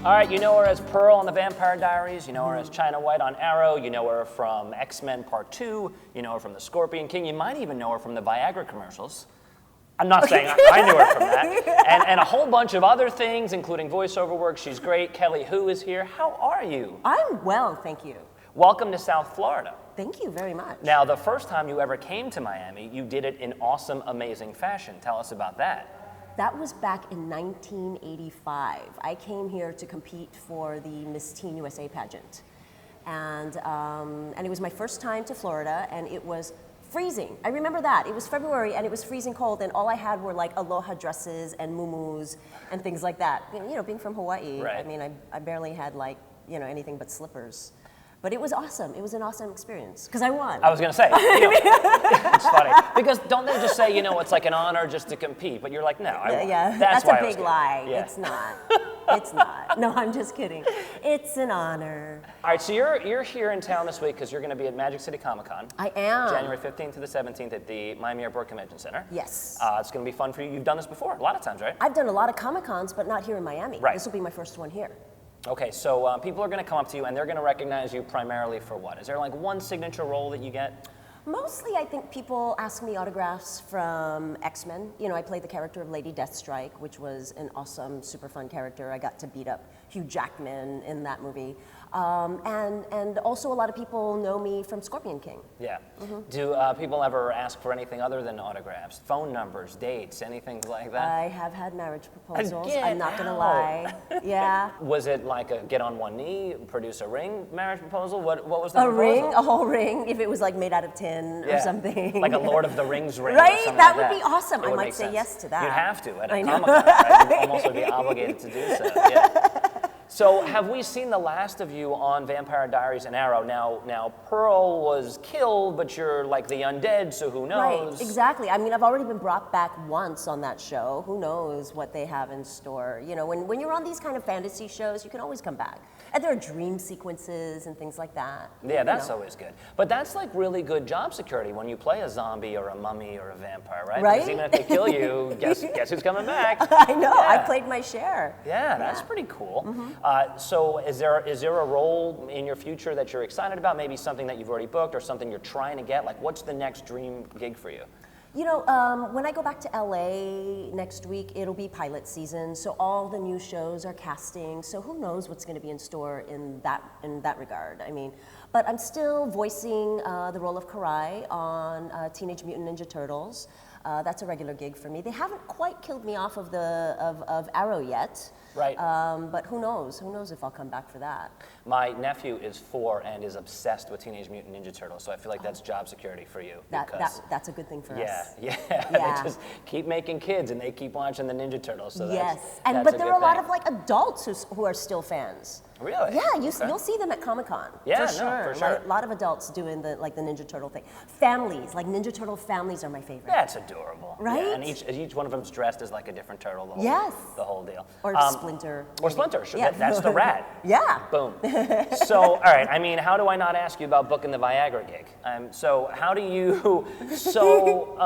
All right, you know her as Pearl on The Vampire Diaries, you know her as China White on Arrow, you know her from X-Men Part 2, you know her from The Scorpion King, you might even know her from the Viagra commercials. I'm not saying I knew her from that. And a whole bunch of other things, including voiceover work. She's great. Kelly Hu is here. How are you? I'm well, thank you. Welcome to South Florida. Thank you very much. Now, the first time you ever came to Miami, you did it in awesome, amazing fashion. Tell us about that. That was back in 1985. I came here to compete for the Miss Teen USA pageant. And it was my first time to Florida, and it was freezing. I remember that. It was February, and it was freezing cold, and all I had were like aloha dresses and muumuus and things like that. You know, being from Hawaii, right. I mean, I barely had like, you know, anything but slippers. But it was awesome. It was an awesome experience, because I won. I was going to say, you know, it's funny, because don't they just say, you know, it's like an honor just to compete, but you're like, no, I won. Yeah, that's a big lie. Yeah. It's not. It's not. No, I'm just kidding. It's an honor. All right, so you're here in town this week because you're going to be at Magic City Comic Con. I am. January 15th to the 17th at the Miami Airport Convention Center. Yes. It's going to be fun for you. You've done this before, a lot of times, right? I've done a lot of Comic Cons, but not here in Miami. Right. This will be my first one here. Okay, so people are going to come up to you and they're going to recognize you primarily for what? Is there like one signature role that you get? Mostly, I think people ask me autographs from X-Men. You know, I played the character of Lady Deathstrike, which was an awesome, super fun character. I got to beat up Hugh Jackman in that movie. And also a lot of people know me from Scorpion King. Yeah. Do people ever ask for anything other than autographs? Phone numbers, dates, anything like that? I have had marriage proposals. Get I'm not gonna out. lie. Yeah. Was it like a get on one knee, produce a ring marriage proposal? What was the A proposal? ring, a whole ring, if it was like made out of tin or Yeah. something. Like a Lord of the Rings ring. Right? Or something That like would be awesome. It I would might make say sense. yes to that. You'd have to at I a know. Comic-Con, right? You'd almost would be obligated to do so. Yeah. So have we seen the last of you on Vampire Diaries and Arrow? Now Pearl was killed, but you're like the undead, so who knows? Right, exactly. I mean, I've already been brought back once on that show. Who knows what they have in store? You know, when you're on these kind of fantasy shows, you can always come back. And there are dream sequences and things like that. Yeah, that's always good. But that's like really good job security when you play a zombie or a mummy or a vampire, right? Right? Because even if they kill you, guess who's coming back? I know, Yeah. I played my share. Yeah, that's pretty cool. So is there a role in your future that you're excited about? Maybe something that you've already booked or something you're trying to get? Like, what's the next dream gig for you? You know, when I go back to LA next week, it'll be pilot season, so all the new shows are casting, so who knows what's going to be in store in that regard. I mean, but I'm still voicing the role of Karai on Teenage Mutant Ninja Turtles. That's a regular gig for me. They haven't quite killed me off of Arrow yet. Right. But who knows? Who knows if I'll come back for that? My nephew is 4 and is obsessed with Teenage Mutant Ninja Turtles, so I feel like that's job security for you. That's a good thing for us. Yeah. Yeah. They just keep making kids and they keep watching the Ninja Turtles. So Yes, that's but a there good are a lot thing. of like adults who are still fans. Really? Yeah, Okay. you'll see them at Comic-Con. Yeah, for no, sure. for sure. A lot of adults doing the Ninja Turtle thing. Families, like Ninja Turtle families are my favorite. That's adorable. Right? Yeah, and each one of them's dressed as like a different turtle. The whole, Yes. The whole deal. Or Splinter. Or Splinter. Sure. Yeah. That's the rat. Yeah. Boom. So, all right. I mean, how do I not ask you about booking the Viagra gig? So, how do you? So,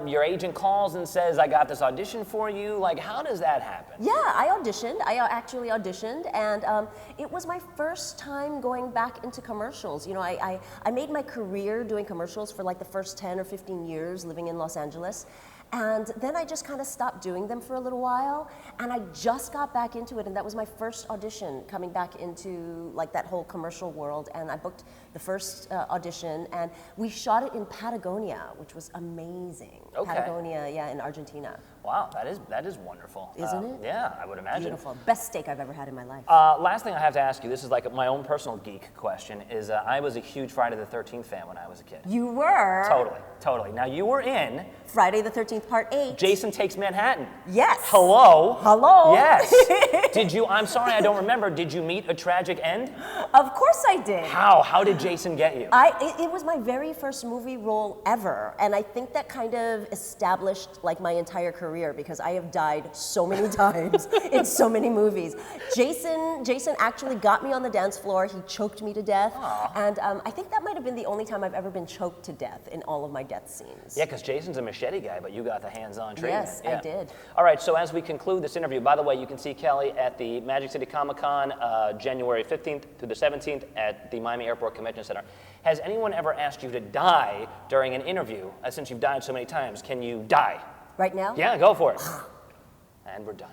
your agent calls and says, "I got this audition for you." Like, how does that happen? Yeah, I auditioned. I actually auditioned, and it was my first time going back into commercials. You know, I made my career doing commercials for like the first 10 or 15 years living in Los Angeles. And then I just kind of stopped doing them for a little while, and I just got back into it, and that was my first audition coming back into like that whole commercial world, and I booked the first audition, and we shot it in Patagonia, which was amazing. Okay. Patagonia, yeah, in Argentina. Wow, that is wonderful. Isn't it? Yeah, I would imagine. Beautiful. Best steak I've ever had in my life. Last thing I have to ask you, this is like my own personal geek question, is I was a huge Friday the 13th fan when I was a kid. You were? Totally. Now, you were in Friday the 13th, Part 8. Jason Takes Manhattan. Yes. Hello. Hello. Yes. I'm sorry, I don't remember. Did you meet a tragic end? Of course I did. How did Jason get you? It was my very first movie role ever, and I think that kind of established like my entire career. career because I have died so many times in so many movies. Jason actually got me on the dance floor. He choked me to death. Aww. And I think that might have been the only time I've ever been choked to death in all of my death scenes. Yeah, because Jason's a machete guy, but you got the hands-on treatment. Yes, yeah. I did. All right, so as we conclude this interview, by the way, you can see Kelly at the Magic City Comic-Con, January 15th through the 17th at the Miami Airport Convention Center. Has anyone ever asked you to die during an interview? Since you've died so many times, can you die? Right now? Yeah, go for it. And we're done.